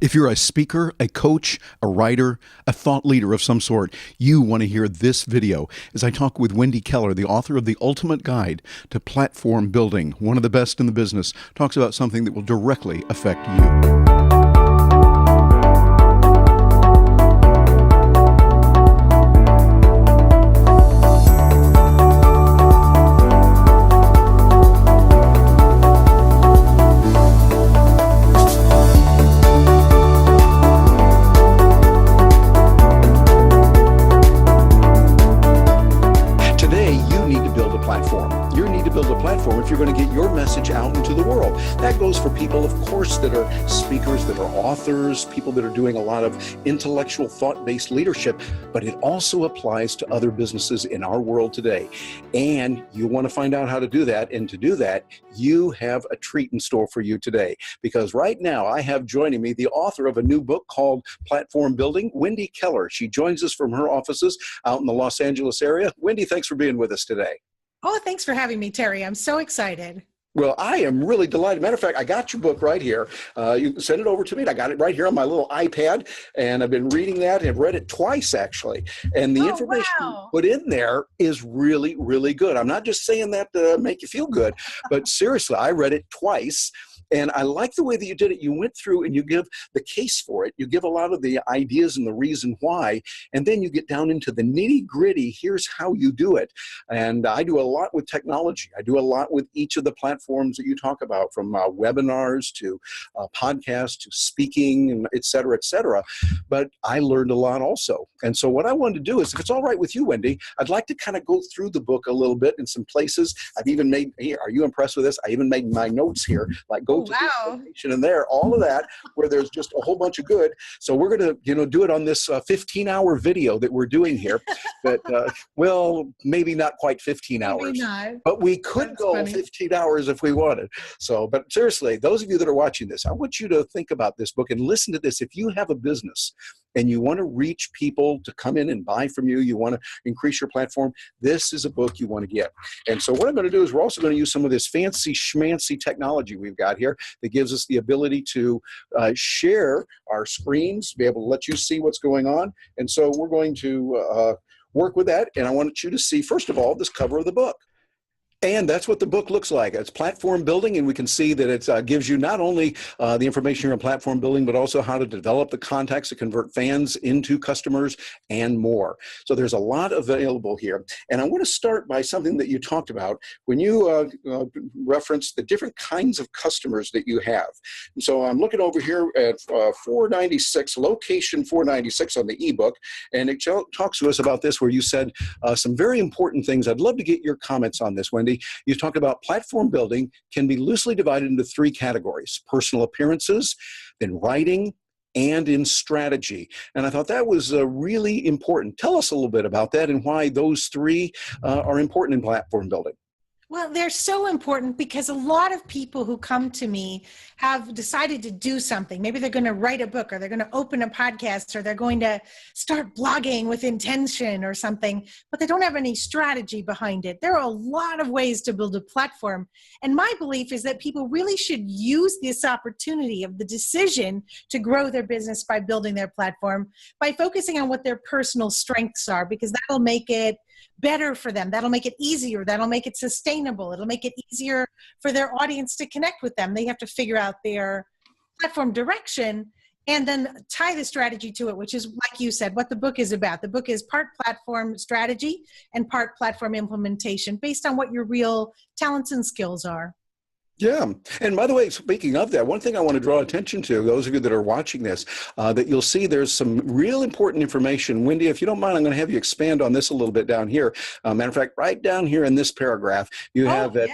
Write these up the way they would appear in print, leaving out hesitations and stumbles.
If you're a speaker, a coach, a writer, a thought leader of some sort, you want to hear this video as I talk with Wendy Keller, the author of The Ultimate Guide to Platform Building. One of the best in the business, talks about something that will directly affect you. If you're going to get your message out into the world. That goes for people, of course, that are speakers, that are authors, people that are doing a lot of intellectual thought-based leadership, but it also applies to other businesses in our world today. And you want to find out how to do that. And to do that, you have a treat in store for you today. Because right now I have joining me the author of a new book called Platform Building, Wendy Keller. She joins us from her offices out in the Los Angeles area. Wendy, thanks for being with us today. Oh, thanks for having me, Terry. I'm so excited. Well, I am really delighted. Matter of fact, I got your book right here. You can send it over to me. I got it right here on my little iPad, and I've been reading that and I've read it twice, actually. And the information you put in there is really, really good. I'm not just saying that to make you feel good, but seriously, I read it twice. And I like the way that you did it. You went through and you give the case for it. You give a lot of the ideas and the reason why, and then you get down into the nitty gritty. Here's how you do it. And I do a lot with technology. I do a lot with each of the platforms that you talk about, from webinars to podcasts to speaking, and et cetera, et cetera. But I learned a lot also. And so what I wanted to do is, if it's all right with you, Wendy, I'd like to kind of go through the book a little bit in some places. I've even made, here, are you impressed with this? I even made my notes here, like go to the location in there, all of that, where there's just a whole bunch of good. So we're going to, do it on this 15-hour video that we're doing here. But well, maybe not quite 15 hours, but we could go 15 hours if we wanted. So, but seriously, those of you that are watching this, I want you to think about this book and listen to this. If you have a business and you want to reach people to come in and buy from you, you want to increase your platform, this is a book you want to get. And so what I'm going to do is we're also going to use some of this fancy schmancy technology we've got here that gives us the ability to share our screens, be able to let you see what's going on. And so we're going to work with that. And I want you to see, first of all, this cover of the book. And that's what the book looks like. It's platform building, and we can see that it gives you not only the information here on platform building, but also how to develop the contacts to convert fans into customers and more. So there's a lot available here. And I want to start by something that you talked about when you referenced the different kinds of customers that you have. And so I'm looking over here at 496, location 496 on the ebook, and it talks to us about this, where you said some very important things. I'd love to get your comments on this, Wendy. You talked about platform building can be loosely divided into three categories: personal appearances, then writing, and in strategy. And I thought that was really important. Tell us a little bit about that and why those three are important in platform building. Well, they're so important because a lot of people who come to me have decided to do something. Maybe they're going to write a book, or they're going to open a podcast, or they're going to start blogging with intention or something, but they don't have any strategy behind it. There are a lot of ways to build a platform. And my belief is that people really should use this opportunity of the decision to grow their business by building their platform, by focusing on what their personal strengths are, because that'll make it better for them. That'll make it easier. That'll make it sustainable. It'll make it easier for their audience to connect with them. They have to figure out their platform direction and then tie the strategy to it, which is, like you said, what the book is about. The book is part platform strategy and part platform implementation based on what your real talents and skills are. Yeah. And by the way, speaking of that, one thing I want to draw attention to, those of you that are watching this, that you'll see there's some real important information. Wendy, if you don't mind, I'm going to have you expand on this a little bit down here. Matter of fact, right down here in this paragraph, you have at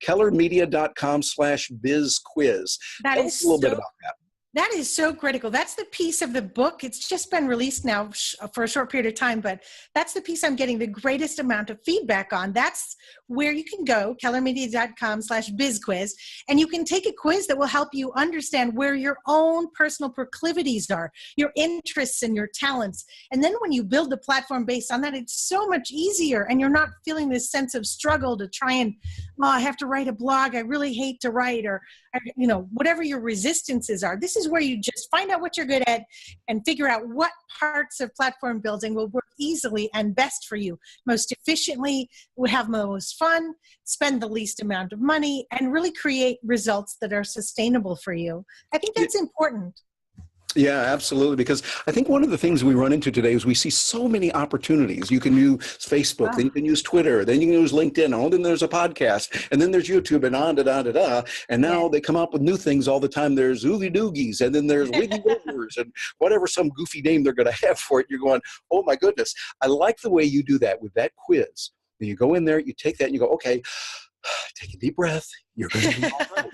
kellermedia.com/bizquiz. Tell us a little bit about that. That is so critical. That's the piece of the book. It's just been released now for a short period of time, but that's the piece I'm getting the greatest amount of feedback on. That's where you can go, kellermedia.com/bizquiz, and you can take a quiz that will help you understand where your own personal proclivities are, your interests and your talents. And then when you build the platform based on that, it's so much easier, and you're not feeling this sense of struggle to try and, oh, I have to write a blog. I really hate to write, or, whatever your resistances are. This is is where you just find out what you're good at and figure out what parts of platform building will work easily and best for you, most efficiently, would have the most fun, spend the least amount of money, and really create results that are sustainable for you. I think that's important. Yeah, absolutely. Because I think one of the things we run into today is we see so many opportunities. You can use Facebook, then you can use Twitter, then you can use LinkedIn, and then there's a podcast, and then there's YouTube, and on, da. And now they come up with new things all the time. There's Oogie Doogies, and then there's Wiggy Wigglers, and whatever some goofy name they're going to have for it. You're going, oh my goodness. I like the way you do that with that quiz. You go in there, you take that, and you go, okay, take a deep breath. You're going to be all right.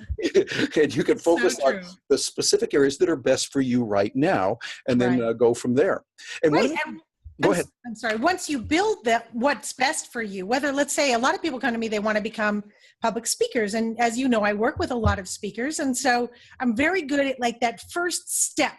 And you can focus on the specific areas that are best for you right now, and then go from there. And go ahead. I'm sorry. Once you build that, what's best for you, whether, let's say, a lot of people come to me, they want to become public speakers. And as you know, I work with a lot of speakers. And so I'm very good at like that first step.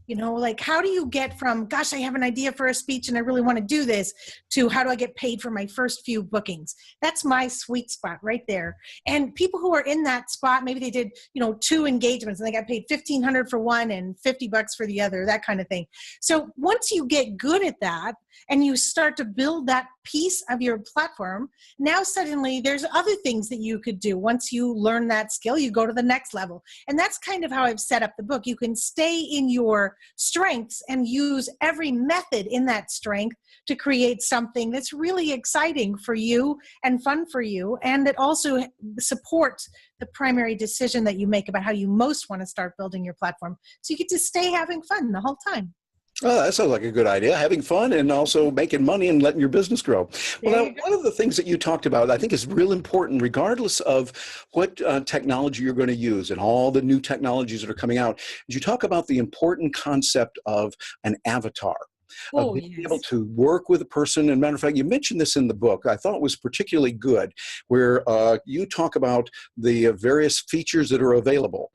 You know, like how do you get from, gosh, I have an idea for a speech and I really want to do this, to how do I get paid for my first few bookings? That's my sweet spot right there. And people who are in that spot, maybe they did, 2 engagements and they got paid $1,500 for one and $50 for the other, that kind of thing. So once you get good at that and you start to build that piece of your platform, now suddenly there's other things that you could do. Once you learn that skill, you go to the next level. And that's kind of how I've set up the book. You can stay in your strengths and use every method in that strength to create something that's really exciting for you and fun for you. And it also supports the primary decision that you make about how you most want to start building your platform. So you get to stay having fun the whole time. Oh, that sounds like a good idea. Having fun and also making money and letting your business grow. Well, now, one of the things that you talked about, I think is real important, regardless of what technology you're going to use and all the new technologies that are coming out, is you talk about the important concept of an avatar. Being able to work with a person. And matter of fact, you mentioned this in the book. I thought it was particularly good, where you talk about the various features that are available.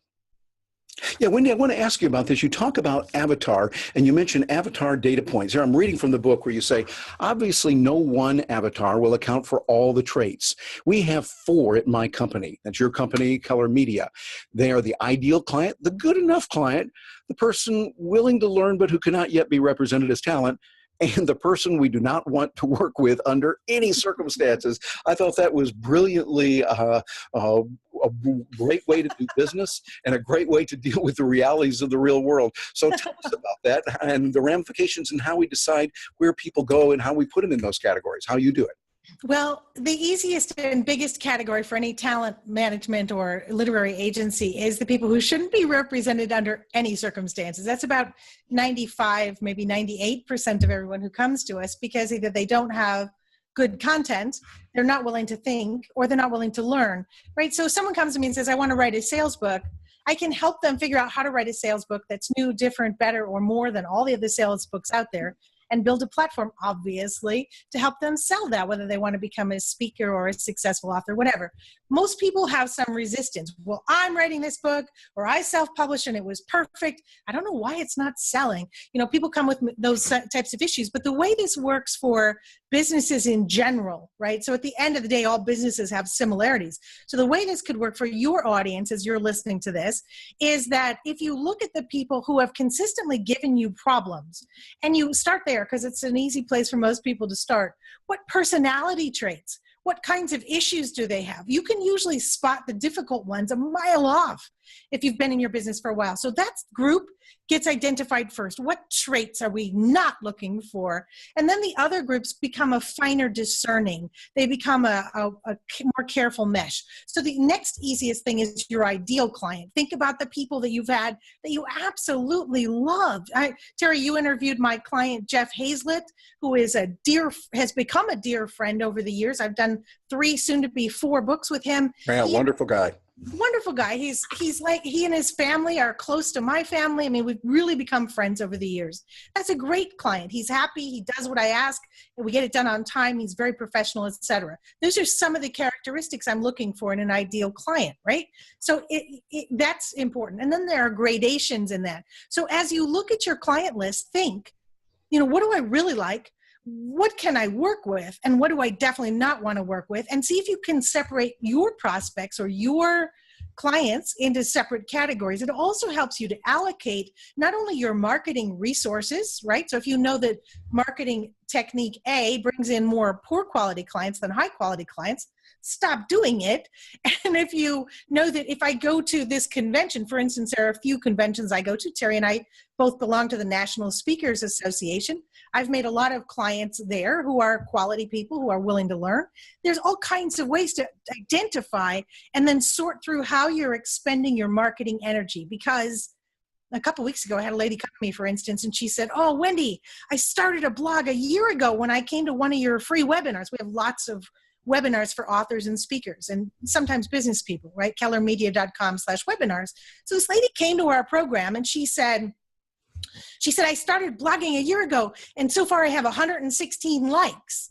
Yeah, Wendy, I want to ask you about this. You talk about avatar, and you mention avatar data points. Here, I'm reading from the book where you say, obviously, no one avatar will account for all the traits. We have 4 at my company. That's your company, Keller Media. They are the ideal client, the good enough client, the person willing to learn but who cannot yet be represented as talent, and the person we do not want to work with under any circumstances. I thought that was brilliantly a great way to do business and a great way to deal with the realities of the real world. So tell us about that and the ramifications and how we decide where people go and how we put them in those categories, how you do it. Well, the easiest and biggest category for any talent management or literary agency is the people who shouldn't be represented under any circumstances. That's about 95, maybe 98% of everyone who comes to us, because either they don't have good content, they're not willing to think, or they're not willing to learn, right? So if someone comes to me and says, I want to write a sales book, I can help them figure out how to write a sales book that's new, different, better, or more than all the other sales books out there, and build a platform, obviously, to help them sell that, whether they want to become a speaker or a successful author, whatever. Most people have some resistance. Well, I'm writing this book, or I self-published and it was perfect. I don't know why it's not selling. People come with those types of issues, but the way this works for businesses in general, right? So at the end of the day, all businesses have similarities. So the way this could work for your audience as you're listening to this is that if you look at the people who have consistently given you problems, and you start there because it's an easy place for most people to start, what personality traits, what kinds of issues do they have? You can usually spot the difficult ones a mile off if you've been in your business for a while. So that group gets identified first. What traits are we not looking for? And then the other groups become a finer discerning. They become a more careful mesh. So the next easiest thing is your ideal client. Think about the people that you've had that you absolutely loved. Terry, you interviewed my client, Jeff Hazlett, who is has become a dear friend over the years. I've done 3, soon to be 4 books with him. Yeah, wonderful guy. Wonderful guy. He's like, he and his family are close to my family. I mean, we've really become friends over the years. That's a great client. He's happy. He does what I ask, and we get it done on time. He's very professional, etc. Those are some of the characteristics I'm looking for in an ideal client, right? So that's important. And then there are gradations in that. So as you look at your client list, think, what do I really like? What can I work with, and what do I definitely not want to work with, and see if you can separate your prospects or your clients into separate categories. It also helps you to allocate not only your marketing resources, right? So if you know that marketing technique A brings in more poor quality clients than high quality clients, stop doing it. And if you know that if I go to this convention, for instance, there are a few conventions I go to, Terry and I both belong to the National Speakers Association. I've made a lot of clients there who are quality people who are willing to learn. There's all kinds of ways to identify and then sort through how you're expending your marketing energy. Because a couple of weeks ago, I had a lady come to me, for instance, and she said, "Oh, Wendy, I started a blog a year ago when I came to one of your free webinars." We have lots of webinars for authors and speakers and sometimes business people, right? kellermedia.com/webinars. So this lady came to our program and she said, "I started blogging a year ago and so far I have 116 likes."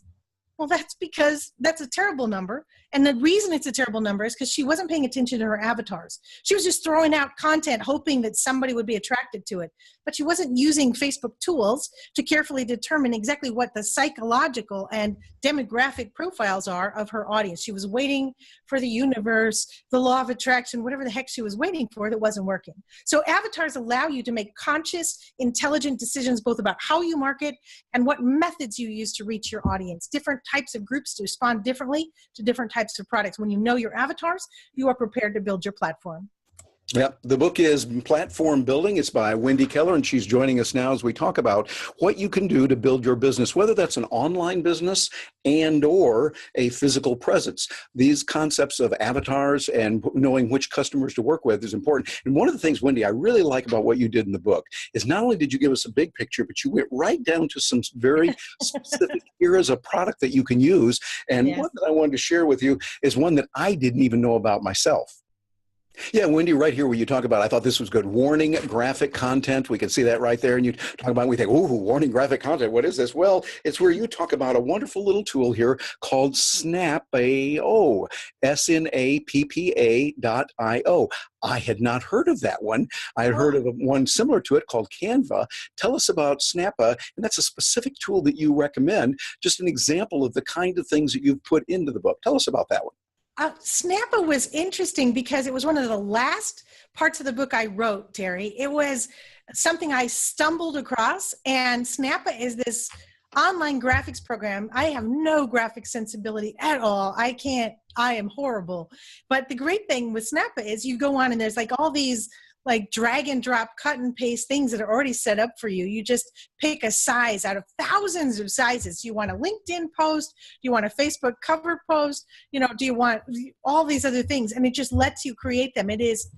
Well, that's because that's a terrible number. And the reason it's a terrible number is because she wasn't paying attention to her avatars. She was just throwing out content, hoping that somebody would be attracted to it. But she wasn't using Facebook tools to carefully determine exactly what the psychological and demographic profiles are of her audience. She was waiting for the universe, the law of attraction, whatever the heck she was waiting for that wasn't working. So avatars allow you to make conscious, intelligent decisions both about how you market and what methods you use to reach your audience. Different types of groups respond differently to different types of products. When you know your avatars, you are prepared to build your platform. Yep. The book is Platform Building. It's by Wendy Keller, and she's joining us now as we talk about what you can do to build your business, whether that's an online business and or a physical presence. These concepts of avatars and knowing which customers to work with is important. And one of the things, Wendy, I really like about what you did in the book is not only did you give us a big picture, but you went right down to some very specific areas of product that you can use. And Yes. one that I wanted to share with you is one that I didn't even know about myself. Yeah, Wendy, right here where you talk about, I thought this was good. Warning graphic content. We can see that right there. And you talk about, we think, oh, warning graphic content. What is this? Well, it's where you talk about a wonderful little tool here called Snappa, Snappa.io. I had not heard of that one. I had heard of one similar to it called Canva. Tell us about Snappa, and that's a specific tool that you recommend, just an example of the kind of things that you've put into the book. Tell us about that one. Snappa was interesting because it was one of the last parts of the book I wrote, Terry. It was something I stumbled across, and Snappa is this online graphics program. I have no graphic sensibility at all. I am horrible. But the great thing with Snappa is you go on and there's like all these like drag and drop, cut and paste things that are already set up for you. You just pick a size out of thousands of sizes. You want a LinkedIn post? Do you want a Facebook cover post? Do you want all these other things? And it just lets you create them. It is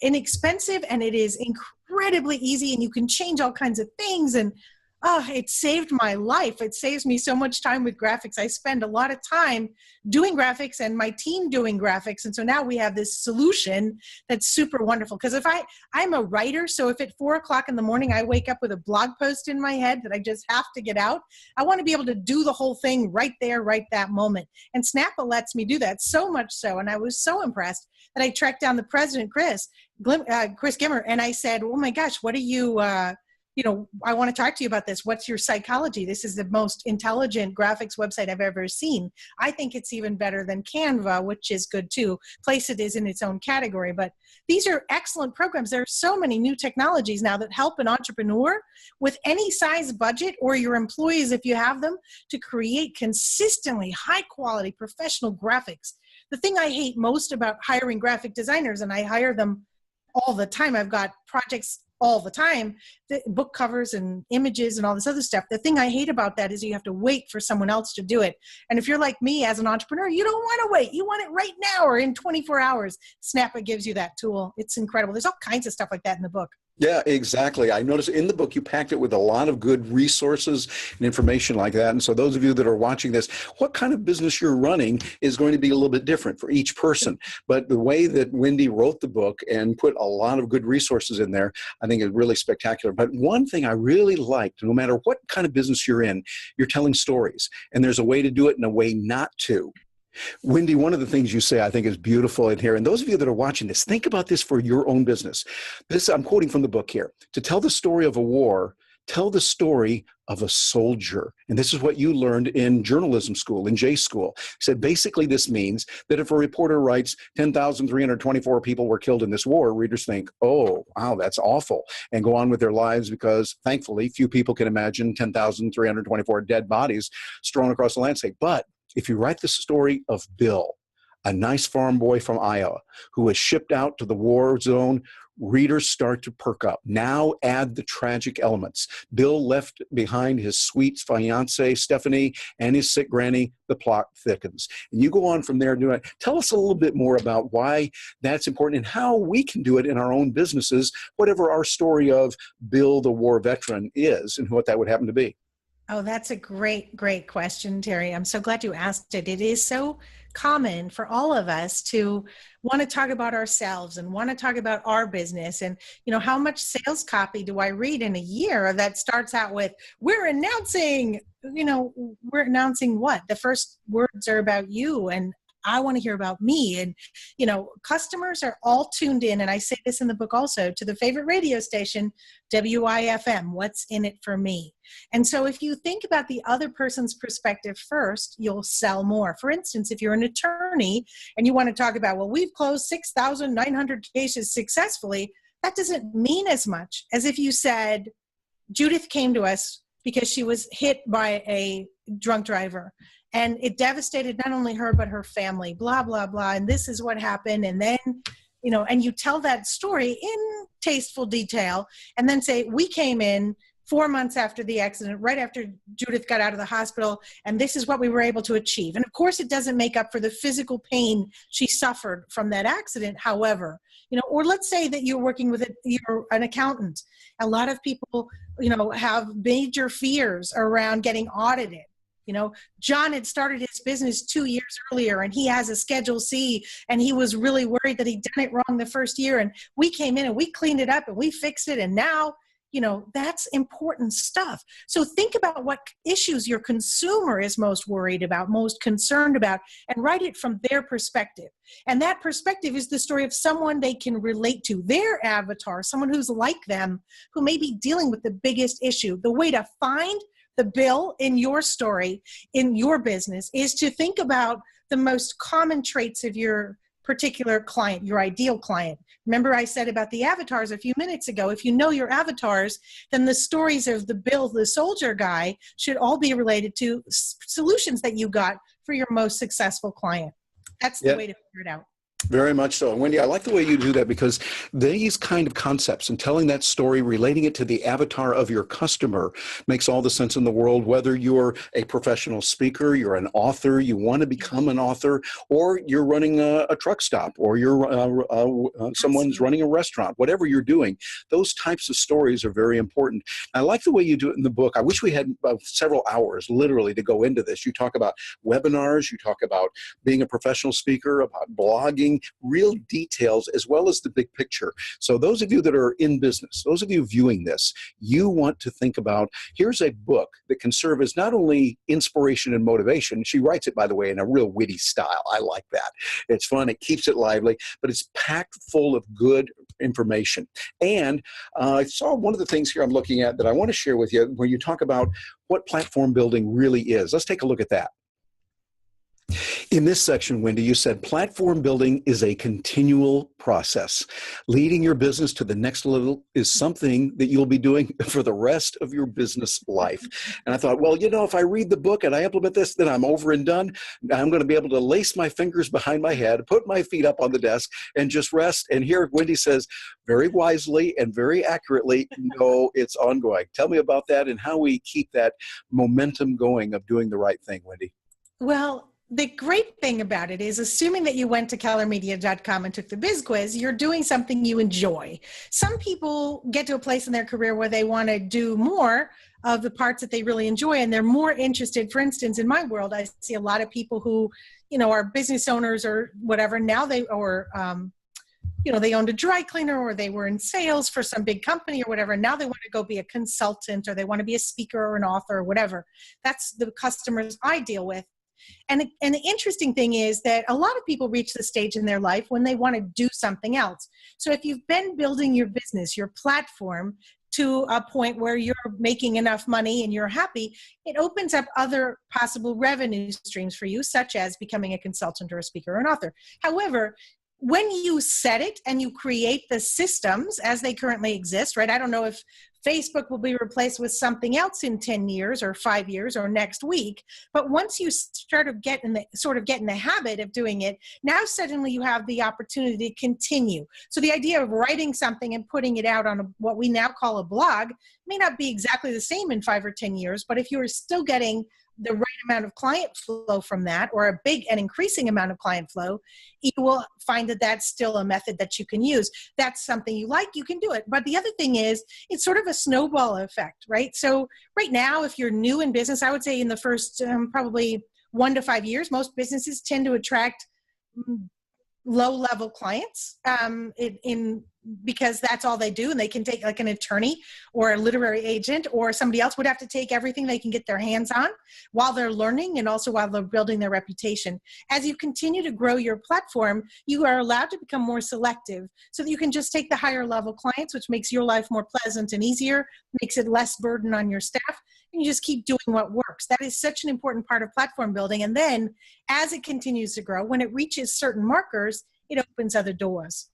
inexpensive and it is incredibly easy, and you can change all kinds of things. And it saved my life. It saves me so much time with graphics. I spend a lot of time doing graphics and my team doing graphics. And so now we have this solution that's super wonderful. Because I'm a writer, so if at 4:00 in the morning I wake up with a blog post in my head that I just have to get out, I want to be able to do the whole thing right there, right that moment. And Snappa lets me do that, so much so. And I was so impressed that I tracked down the president, Chris Gimmer, and I said, "Oh my gosh, what are you... I want to talk to you about this. What's your psychology? This is the most intelligent graphics website I've ever seen." I think it's even better than Canva, which is good too. Placeit is in its own category, but these are excellent programs. There are so many new technologies now that help an entrepreneur with any size budget, or your employees if you have them, to create consistently high quality professional graphics. The thing I hate most about hiring graphic designers, and I hire them all the time, I've got projects all the time, the book covers and images and all this other stuff. The thing I hate about that is you have to wait for someone else to do it. And if you're like me as an entrepreneur, you don't want to wait. You want it right now or in 24 hours. Snappa gives you that tool. It's incredible. There's all kinds of stuff like that in the book. Yeah, exactly. I noticed in the book you packed it with a lot of good resources and information like that. And so those of you that are watching this, what kind of business you're running is going to be a little bit different for each person. But the way that Wendy wrote the book and put a lot of good resources in there, I think is really spectacular. But one thing I really liked, no matter what kind of business you're in, you're telling stories. And there's a way to do it and a way not to. Wendy, one of the things you say I think is beautiful in here, and those of you that are watching this, think about this for your own business. I'm quoting from the book here. To tell the story of a war tell the story of a soldier. And this is what you learned in journalism school, in J school. He said, basically, this means that if a reporter writes 10,324 people were killed in this war, readers think, oh, wow, that's awful, and go on with their lives because, thankfully, few people can imagine 10,324 dead bodies strewn across the landscape. But if you write the story of Bill, a nice farm boy from Iowa who was shipped out to the war zone, readers start to perk up. Now add the tragic elements. Bill left behind his sweet fiancee, Stephanie, and his sick granny. The plot thickens. And you go on from there. Tell us a little bit more about why that's important and how we can do it in our own businesses, whatever our story of Bill, the war veteran, is, and what that would happen to be. Oh, that's a great, great question, Terry. I'm so glad you asked it. It is so common for all of us to want to talk about ourselves and want to talk about our business. And, how much sales copy do I read in a year that starts out with, we're announcing what? The first words are about you, and I want to hear about me. And, customers are all tuned in. And I say this in the book also, to the favorite radio station, WIFM, what's in it for me? And so if you think about the other person's perspective first, you'll sell more. For instance, if you're an attorney and you want to talk about, well, we've closed 6,900 cases successfully, that doesn't mean as much as if you said, Judith came to us because she was hit by a drunk driver. And it devastated not only her, but her family, blah, blah, blah. And this is what happened. And then, and you tell that story in tasteful detail and then say, we came in 4 months after the accident, right after Judith got out of the hospital, and this is what we were able to achieve. And of course, it doesn't make up for the physical pain she suffered from that accident. However, or let's say that you're working with you're an accountant. A lot of people, have major fears around getting audited. John had started his business 2 years earlier and he has a Schedule C and he was really worried that he'd done it wrong the first year. And we came in and we cleaned it up and we fixed it. And now, that's important stuff. So think about what issues your consumer is most worried about, most concerned about, and write it from their perspective. And that perspective is the story of someone they can relate to, their avatar, someone who's like them, who may be dealing with the biggest issue. The way to find the Bill in your story, in your business, is to think about the most common traits of your particular client, your ideal client. Remember I said about the avatars a few minutes ago, if you know your avatars, then the stories of the Bill, the soldier guy, should all be related to solutions that you got for your most successful client. That's the way to figure it out. Very much so. And Wendy, I like the way you do that because these kind of concepts and telling that story, relating it to the avatar of your customer makes all the sense in the world, whether you're a professional speaker, you're an author, you want to become an author, or you're running a truck stop, or you're someone's running a restaurant, whatever you're doing. Those types of stories are very important. I like the way you do it in the book. I wish we had several hours literally to go into this. You talk about webinars, you talk about being a professional speaker, about blogging, real details as well as the big picture. So those of you that are in business, those of you viewing this, you want to think about, here's a book that can serve as not only inspiration and motivation. She writes it, by the way, in a real witty style. I like that. It's fun. It keeps it lively, but it's packed full of good information. And I saw one of the things here I'm looking at that I want to share with you where you talk about what platform building really is. Let's take a look at that. In this section, Wendy, you said platform building is a continual process. Leading your business to the next level is something that you'll be doing for the rest of your business life. And I thought, well, if I read the book and I implement this, then I'm over and done. I'm going to be able to lace my fingers behind my head, put my feet up on the desk, and just rest. And here Wendy says, very wisely and very accurately, no, it's ongoing. Tell me about that and how we keep that momentum going of doing the right thing, Wendy. Well, the great thing about it is, assuming that you went to kellermedia.com and took the biz quiz, you're doing something you enjoy. Some people get to a place in their career where they want to do more of the parts that they really enjoy, and they're more interested. For instance, in my world, I see a lot of people who, are business owners or whatever. Now they owned a dry cleaner, or they were in sales for some big company or whatever. Now they want to go be a consultant, or they want to be a speaker or an author or whatever. That's the customers I deal with. And the interesting thing is that a lot of people reach the stage in their life when they want to do something else. So if you've been building your business, your platform, to a point where you're making enough money and you're happy, it opens up other possible revenue streams for you, such as becoming a consultant or a speaker or an author. However, when you set it and you create the systems as they currently exist, right? I don't know if Facebook will be replaced with something else in 10 years or 5 years or next week. But once you start to get in the habit of doing it, now suddenly you have the opportunity to continue. So the idea of writing something and putting it out on what we now call a blog may not be exactly the same in 5 or 10 years, but if you're still getting the right amount of client flow from that, or a big and increasing amount of client flow, you will find that that's still a method that you can use. That's something you like, you can do it. But the other thing is, it's sort of a snowball effect, right? So right now, if you're new in business, I would say in the first probably 1 to 5 years, most businesses tend to attract low-level clients because that's all they do, and they can take, like an attorney or a literary agent or somebody else would have to take everything they can get their hands on while they're learning and also while they're building their reputation. As you continue to grow your platform, you are allowed to become more selective so that you can just take the higher level clients, which makes your life more pleasant and easier, makes it less burden on your staff, and you just keep doing what works. That is such an important part of platform building. And then as it continues to grow, when it reaches certain markers, it opens other doors.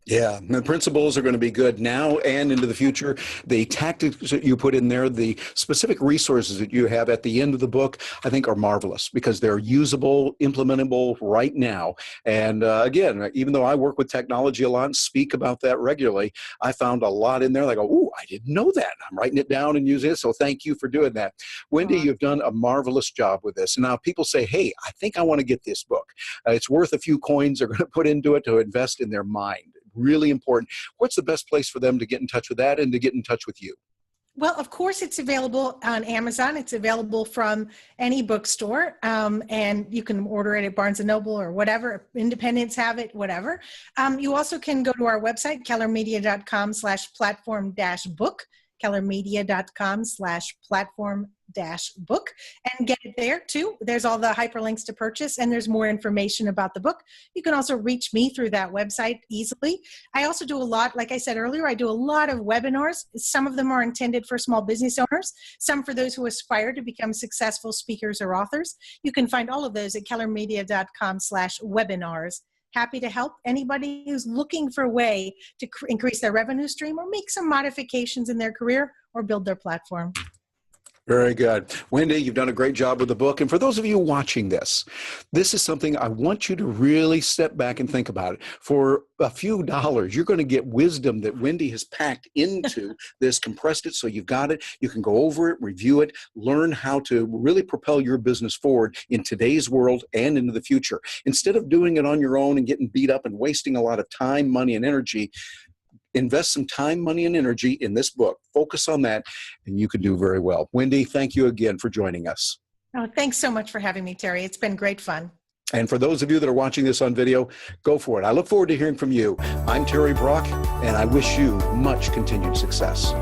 Yeah, the principles are going to be good now and into the future. The tactics that you put in there, the specific resources that you have at the end of the book, I think are marvelous because they're usable, implementable right now. And again, even though I work with technology a lot and speak about that regularly, I found a lot in there. Like, oh, I didn't know that. I'm writing it down and using it. So thank you for doing that. Wendy, you've done a marvelous job with this. And now people say, hey, I think I want to get this book. It's worth a few coins they're going to put into it to invest in their mind. Really important. What's the best place for them to get in touch with that and to get in touch with you? Well, of course, it's available on Amazon. It's available from any bookstore, and you can order it at Barnes & Noble or whatever. Independents have it, whatever. You also can go to our website, kellermedia.com/platform-book, kellermedia.com/platform-book, and get it there too. There's all the hyperlinks to purchase, and there's more information about the book. You can also reach me through that website easily. I also do a lot, like I said earlier, I do a lot of webinars. Some of them are intended for small business owners, some for those who aspire to become successful speakers or authors. You can find all of those at kellermedia.com/webinars. Happy to help anybody who's looking for a way to increase their revenue stream or make some modifications in their career or build their platform. Very good. Wendy, you've done a great job with the book. And for those of you watching this is something I want you to really step back and think about it. For a few dollars, you're going to get wisdom that Wendy has packed into this, compressed it so you've got it. You can go over it, review it, learn how to really propel your business forward in today's world and into the future. Instead of doing it on your own and getting beat up and wasting a lot of time, money, and energy, invest some time, money, and energy in this book. Focus on that, and you can do very well. Wendy, thank you again for joining us. Oh, thanks so much for having me, Terry. It's been great fun. And for those of you that are watching this on video, go for it. I look forward to hearing from you. I'm Terry Brock, and I wish you much continued success.